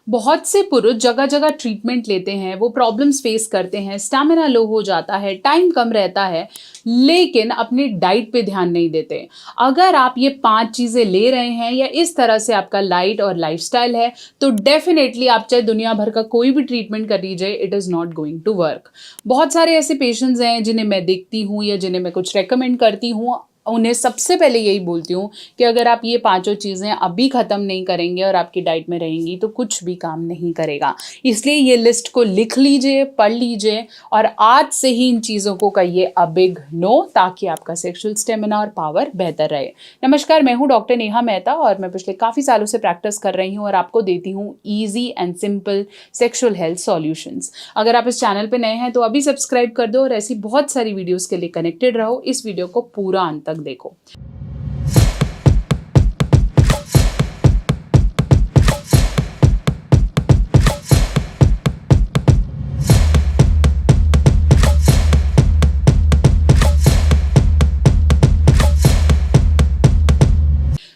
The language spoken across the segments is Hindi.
बहुत से पुरुष जगह जगह ट्रीटमेंट लेते हैं, वो प्रॉब्लम्स फेस करते हैं, स्टैमिना लो हो जाता है, टाइम कम रहता है, लेकिन अपनी डाइट पे ध्यान नहीं देते। अगर आप ये 5 चीज़ें ले रहे हैं या इस तरह से आपका लाइट और लाइफस्टाइल है, तो डेफिनेटली आप चाहे दुनिया भर का कोई भी ट्रीटमेंट कर लीजिए, it is not going to work. बहुत सारे ऐसे पेशेंट्स हैं जिन्हें मैं देखती हूँ या जिन्हें मैं कुछ रेकमेंड करती हूँ, उन्हें सबसे पहले यही बोलती हूँ कि अगर आप ये पांचों चीज़ें अभी ख़त्म नहीं करेंगे और आपकी डाइट में रहेंगी तो कुछ भी काम नहीं करेगा। इसलिए ये लिस्ट को लिख लीजिए, पढ़ लीजिए और आज से ही इन चीज़ों को कहिए अ बिग नो, ताकि आपका सेक्सुअल स्टेमिना और पावर बेहतर रहे। नमस्कार, मैं हूँ डॉक्टर नेहा मेहता और मैं पिछले काफ़ी सालों से प्रैक्टिस कर रही हूँ और आपको देती हूँ easy and simple sexual health solutions. अगर आप इस चैनल पर नए हैं तो अभी सब्सक्राइब कर दो और ऐसी बहुत सारी वीडियोज़ के लिए कनेक्टेड रहो। इस वीडियो को पूरा अंत तक देखो।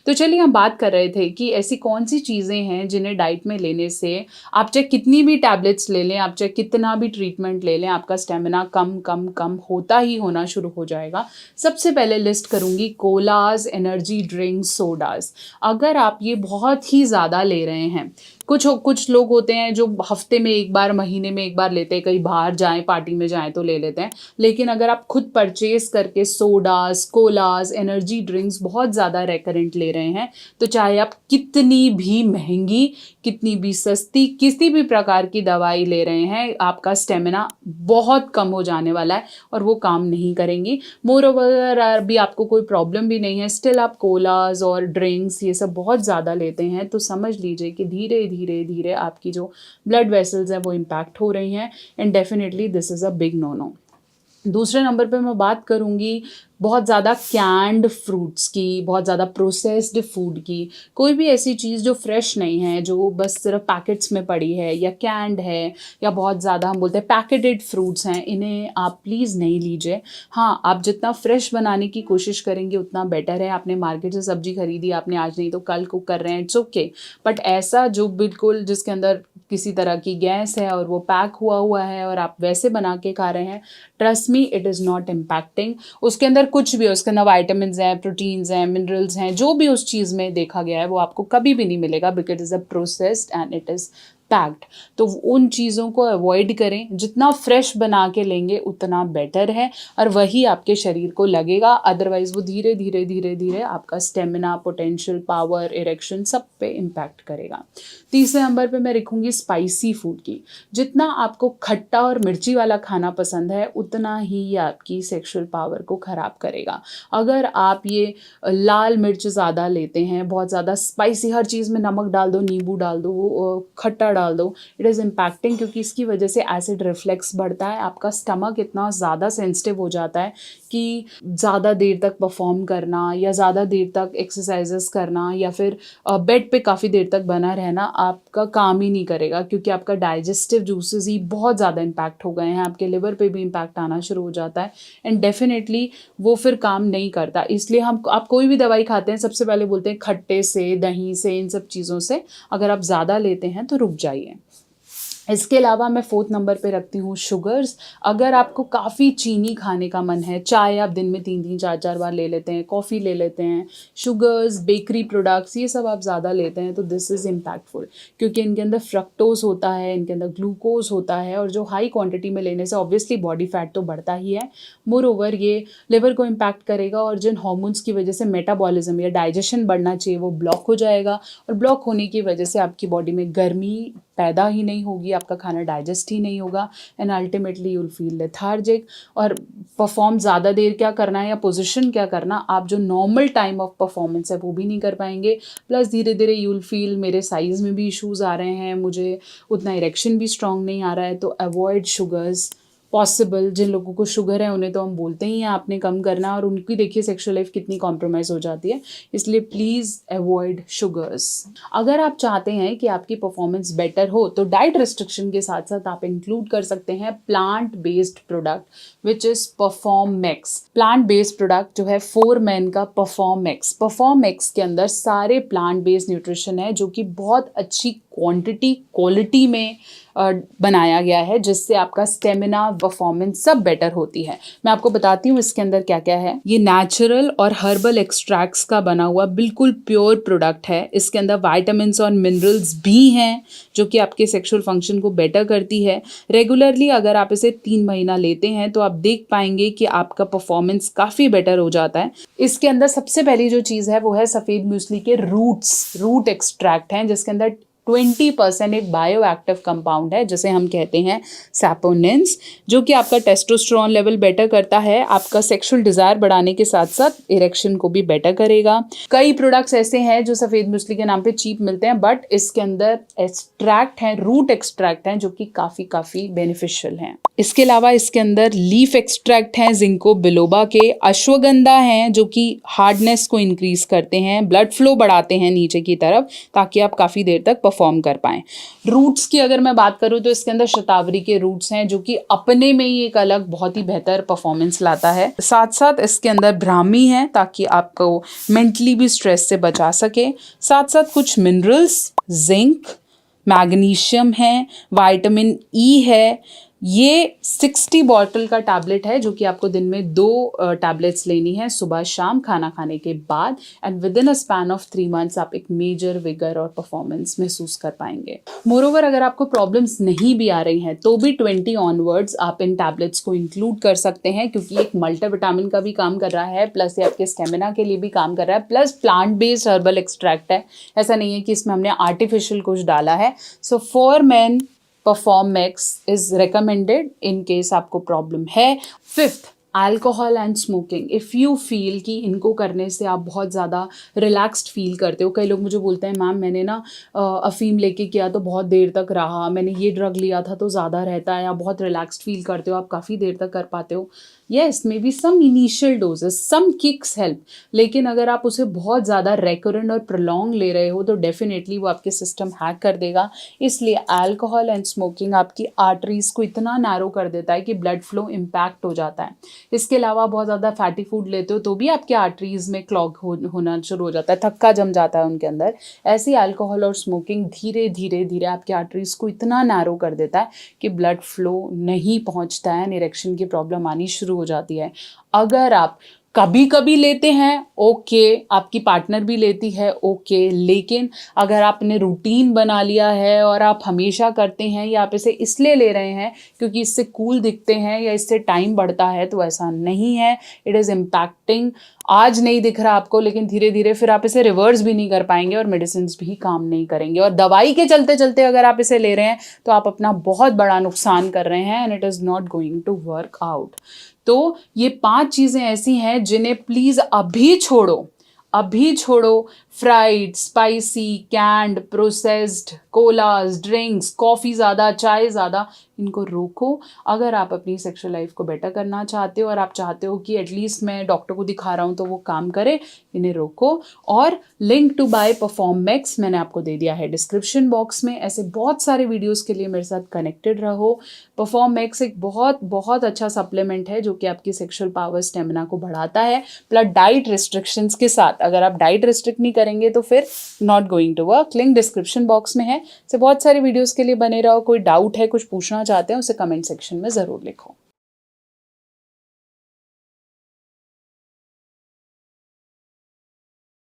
तो चलिए हम बात कर रहे थे कि ऐसी कौन सी चीज़ें हैं जिन्हें डाइट में लेने से आप चाहे कितनी भी टैबलेट्स ले लें, आप चाहे कितना भी ट्रीटमेंट ले लें, आपका स्टेमिना कम कम कम होता ही होना शुरू हो जाएगा। सबसे पहले लिस्ट करूँगी कोलाज, एनर्जी ड्रिंक्स, सोडाज। अगर आप ये बहुत ही ज़्यादा ले रहे हैं, कुछ लोग होते हैं जो हफ्ते में एक बार, महीने में एक बार लेते हैं, कहीं बाहर जाएं, पार्टी में जाएं तो ले लेते हैं। लेकिन अगर आप खुद परचेज करके सोडास, कोलास, एनर्जी ड्रिंक्स बहुत ज़्यादा रेकरेंट ले रहे हैं, तो चाहे आप कितनी भी महंगी, कितनी भी सस्ती, किसी भी प्रकार की दवाई ले रहे हैं, आपका स्टेमिना बहुत कम हो जाने वाला है और वो काम नहीं करेंगी। मोर ओवर अभी आपको कोई प्रॉब्लम भी नहीं है, स्टिल आप कोलाज और ड्रिंक्स ये सब बहुत ज़्यादा लेते हैं, तो समझ लीजिए कि धीरे धीरे धीरे आपकी जो ब्लड वेसल्स हैं वो इम्पैक्ट हो रही हैं and definitely this is a big no no. दूसरे नंबर पे मैं बात करूँगी बहुत ज़्यादा कैंड फ्रूट्स की, बहुत ज़्यादा प्रोसेस्ड फूड की। कोई भी ऐसी चीज़ जो फ्रेश नहीं है, जो बस सिर्फ पैकेट्स में पड़ी है या कैंड है या बहुत ज़्यादा हम बोलते हैं पैकेटेड फ्रूट्स हैं, इन्हें आप प्लीज़ नहीं लीजिए। हाँ, आप जितना फ्रेश बनाने की कोशिश करेंगे उतना बेटर है। आपने मार्केट से सब्जी खरीदी, आपने आज नहीं तो कल कुक कर रहे हैं, इट्स ओके। बट ऐसा जो बिल्कुल जिसके अंदर किसी तरह की गैस है और वो पैक हुआ हुआ है और आप वैसे बना के खा रहे हैं, trust me it is not impacting. उसके अंदर कुछ भी हो, उसके अंदर वाइटामिन हैं, प्रोटीन्स हैं, मिनरल्स हैं, जो भी उस चीज़ में देखा गया है वो आपको कभी भी नहीं मिलेगा, because it is a processed and it is packed. तो उन चीज़ों को अवॉइड करें, जितना फ्रेश बना के लेंगे उतना बेटर है और वही आपके शरीर को लगेगा। अदरवाइज वो धीरे धीरे धीरे धीरे आपका स्टेमिना, पोटेंशियल, पावर, इरेक्शन सब पे इम्पैक्ट करेगा। तीसरे नंबर पे मैं रखूँगी स्पाइसी फूड की। जितना आपको खट्टा और मिर्ची वाला खाना पसंद है उतना ही ये आपकी सेक्सुअल पावर को ख़राब करेगा। अगर आप ये लाल मिर्च ज़्यादा लेते हैं, बहुत ज़्यादा स्पाइसी, हर चीज़ में नमक डाल दो, नींबू डाल दो, खट्टा डाल दो, इट इज़ इम्पैक्टिंग, क्योंकि इसकी वजह से एसिड रिफ्लेक्स बढ़ता है। आपका स्टमक इतना ज़्यादा सेंसिटिव हो जाता है कि ज़्यादा देर तक परफॉर्म करना या ज़्यादा देर तक एक्सरसाइजेस करना या फिर बेड पे काफ़ी देर तक बना रहना आपका काम ही नहीं करेगा, क्योंकि आपका डाइजेस्टिव जूसेस ही बहुत ज़्यादा इम्पैक्ट हो गए हैं, आपके लिवर पे भी इम्पैक्ट आना शुरू हो जाता है एंड डेफिनेटली वो फिर काम नहीं करता। इसलिए आप कोई भी दवाई खाते हैं सबसे पहले बोलते हैं खट्टे से, दही से, इन सब चीज़ों से अगर आप ज़्यादा लेते हैं तो रुक जाइए। इसके अलावा मैं 4th नंबर पे रखती हूँ शुगर्स। अगर आपको काफ़ी चीनी खाने का मन है, चाय आप दिन में 3-3 4-4 बार ले लेते हैं, कॉफ़ी ले लेते हैं, शुगर्स, बेकरी प्रोडक्ट्स ये सब आप ज़्यादा लेते हैं, तो दिस इज़ इम्पैक्टफुल, क्योंकि इनके अंदर फ्रक्टोज होता है, इनके अंदर ग्लूकोज होता है और जो हाई क्वांटिटी में लेने से ऑब्वियसली बॉडी फैट तो बढ़ता ही है। मोर ओवर ये लिवर को इम्पैक्ट करेगा और जिन हॉर्मोन्स की वजह से मेटाबॉलिज्म या डाइजेशन बढ़ना चाहिए वो ब्लॉक हो जाएगा और ब्लॉक होने की वजह से आपकी बॉडी में गर्मी पैदा ही नहीं होगी, आपका खाना डाइजेस्ट ही नहीं होगा and ultimately you will feel lethargic. और परफॉर्म ज़्यादा देर क्या करना है या पोजीशन क्या करना, आप जो नॉर्मल टाइम ऑफ परफॉर्मेंस है वो भी नहीं कर पाएंगे। प्लस धीरे धीरे यू विल फील मेरे साइज़ में भी इश्यूज़ आ रहे हैं, मुझे उतना इरेक्शन भी स्ट्रांग नहीं आ रहा है। तो अवॉइड शुगर्स पॉसिबल। जिन लोगों को शुगर है उन्हें तो हम बोलते ही हैं आपने कम करना, और उनकी देखिए सेक्सुअल लाइफ कितनी कॉम्प्रोमाइज़ हो जाती है, इसलिए प्लीज़ अवॉइड शुगर्स। अगर आप चाहते हैं कि आपकी परफॉर्मेंस बेटर हो तो डाइट रिस्ट्रिक्शन के साथ साथ आप इंक्लूड कर सकते हैं plant based product which is perform max. Plant based product जो है 4 मैन का परफॉर्म मैक्स के अंदर सारे प्लांट बेस्ड न्यूट्रिशन है जो कि बहुत अच्छी क्वांटिटी क्वालिटी में बनाया गया है, जिससे आपका स्टेमिना परफॉर्मेंस सब बेटर होती है। मैं आपको बताती हूँ इसके अंदर क्या क्या है। ये नेचुरल और हर्बल एक्सट्रैक्ट्स का बना हुआ बिल्कुल प्योर प्रोडक्ट है। इसके अंदर विटामिन्स और मिनरल्स भी हैं जो कि आपके सेक्सुअल फंक्शन को बेटर करती है। रेगुलरली अगर आप इसे 3 महीना लेते हैं तो आप देख पाएंगे कि आपका परफॉर्मेंस काफ़ी बेटर हो जाता है। इसके अंदर सबसे पहली जो चीज़ है वो है सफ़ेद मूसली के रूट एक्सट्रैक्ट हैं, जिसके अंदर 20% एक बायो एक्टिव कंपाउंड है जिसे हम कहते हैं सैपोनिन्स, जो कि आपका टेस्टोस्टेरोन लेवल बेटर करता है, आपका सेक्सुअल डिजायर बढ़ाने के साथ साथ इरेक्शन को भी बेटर करेगा। कई प्रोडक्ट्स ऐसे हैं जो सफ़ेद मूसली के नाम पे चीप मिलते हैं, बट इसके अंदर एक्सट्रैक्ट हैं, रूट एक्सट्रैक्ट हैं जो कि काफ़ी बेनिफिशियल हैं। इसके अलावा इसके अंदर लीफ एक्सट्रैक्ट हैं जिंको बिलोबा के, अश्वगंधा हैं जो कि हार्डनेस को इंक्रीज करते हैं, ब्लड फ्लो बढ़ाते हैं नीचे की तरफ ताकि आप काफ़ी देर तक परफॉर्म कर पाएं। रूट्स की अगर मैं बात करूं तो इसके अंदर शतावरी के रूट्स हैं जो कि अपने में ही एक अलग बहुत ही बेहतर परफॉर्मेंस लाता है। साथ साथ इसके अंदर ब्राह्मी है ताकि आपको मेंटली भी स्ट्रेस से बचा सके। साथ साथ कुछ मिनरल्स, जिंक, मैग्नीशियम है, विटामिन ई है। ये 60 बॉटल का टैबलेट है जो कि आपको दिन में 2 टैबलेट्स लेनी है, सुबह शाम खाना खाने के बाद, and with in a span of 3 months आप एक मेजर विगर और परफॉर्मेंस महसूस कर पाएंगे। मोरोवर अगर आपको प्रॉब्लम्स नहीं भी आ रही हैं तो भी 20 ऑनवर्ड्स आप इन टैबलेट्स को इंक्लूड कर सकते हैं, क्योंकि एक मल्टीविटामिन का भी काम कर रहा है, प्लस ये आपके स्टेमिना के लिए भी काम कर रहा है, plus plant based herbal extract है। ऐसा नहीं है कि इसमें हमने आर्टिफिशियल कुछ डाला है। So for men performax is recommended in case आपको प्रॉब्लम है। 5th, alcohol and smoking. If you feel कि इनको करने से आप बहुत ज़्यादा रिलैक्स्ड फील करते हो। कई लोग मुझे बोलते हैं मैम मैंने ना अफीम लेके किया तो बहुत देर तक रहा, मैंने ये ड्रग लिया था तो ज़्यादा रहता है, आप बहुत रिलैक्स्ड फील करते हो, आप काफ़ी देर तक कर पाते हो। Yes, maybe some initial doses, some kicks help, लेकिन अगर आप उसे बहुत ज़्यादा रेकरेंट और प्रोलॉन्ग ले रहे हो तो डेफिनेटली वो आपके सिस्टम हैक कर देगा। इसलिए अल्कोहल एंड स्मोकिंग आपकी आर्टरीज को इतना नैरो कर देता है कि ब्लड फ्लो इम्पैक्ट हो जाता है। इसके अलावा बहुत ज़्यादा फैटी फूड लेते हो तो भी आपके आर्टरीज में क्लॉग होना शुरू हो जाता है, थक्का जम जाता है उनके अंदर। ऐसे अल्कोहल और स्मोकिंग धीरे धीरे आपके आर्टरीज को इतना नैरो कर देता है कि ब्लड फ्लो नहीं पहुंचता है, इरेक्शन की प्रॉब्लम आनी शुरू हो जाती है। अगर आप कभी कभी लेते हैं ओके, आपकी पार्टनर भी लेती है ओके, लेकिन अगर आपने रूटीन बना लिया है और आप हमेशा करते हैं या आप इसे इसलिए ले रहे हैं क्योंकि इससे कूल दिखते हैं या इससे टाइम बढ़ता है, तो ऐसा नहीं है। It is impacting. आज नहीं दिख रहा आपको, लेकिन धीरे धीरे फिर आप इसे रिवर्स भी नहीं कर पाएंगे और मेडिसिन भी काम नहीं करेंगे, और दवाई के चलते चलते अगर आप इसे ले रहे हैं तो आप अपना बहुत बड़ा नुकसान कर रहे हैं, and it is not going to work out. तो ये 5 चीज़ें ऐसी हैं जिन्हें प्लीज़ अभी छोड़ो, अभी छोड़ो। Fried, spicy, canned, processed, colas, drinks, coffee ज़्यादा, चाय ज़्यादा, इनको रोको। अगर आप अपनी सेक्सुअल लाइफ को बेटर करना चाहते हो और आप चाहते हो कि एटलीस्ट मैं डॉक्टर को दिखा रहा हूँ तो वो काम करे, इन्हें रोको। और लिंक टू बाय परफॉर्मेक्स मैंने आपको दे दिया है डिस्क्रिप्शन बॉक्स में। ऐसे बहुत सारे वीडियोज़ के लिए मेरे साथ कनेक्टेड रहो। परफॉर्मेक्स एक बहुत अच्छा सप्लीमेंट है जो कि आपकी सेक्सुअल पावर, स्टेमिना को बढ़ाता है, प्लस डाइट रिस्ट्रिक्शंस के साथ। अगर आप डाइट रिस्ट्रिक्ट नहीं करेंगे तो फिर not going to work. Link description box में है। से बहुत सारे वीडियोस के लिए बने रहो। कोई डाउट है, कुछ पूछना चाहते हैं, उसे कमेंट सेक्शन में ज़रूर लिखो।